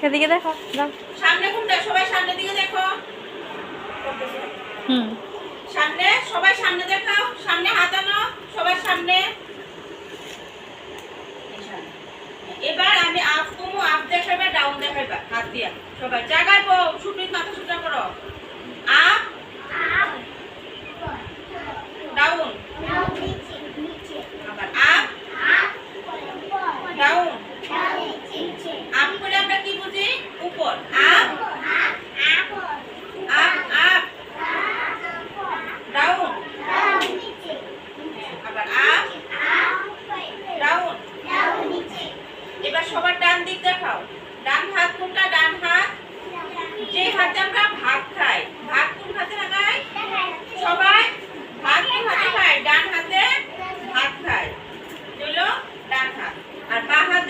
এদিকে দেখো, দাও। সামনে কোনটা? সবাই সামনের দিকে দেখো। সামনে, সবাই সামনে দেখাও। সামনে হাত আনো, সবার সামনে। এবার আমি আপ কমু, আপ দেখাইবা, ডাউন দেখাইবা হাত দিয়া। সবাই জায়গায় বউ, সুপ্রিত মাথা সোজা করো। আপ, ডাউন, আবার আপ, ডাউন। আপ করে আমরা কি বুঝি? উপর। আপ, আপ, আপ, ডাউন, আবার আপ, ডাউন। এবার সবার ডান দিক দেখাও। ডান হাত কোনটা? ডান হাত যে হাতে আমরা ভাত খাই। ভাত কোন হাতে লাগাই? সবাই ভাত কোন হাতে খায়? ডান হাতে ভাত খায়। হলো ডান হাত। আর বাঁ হাত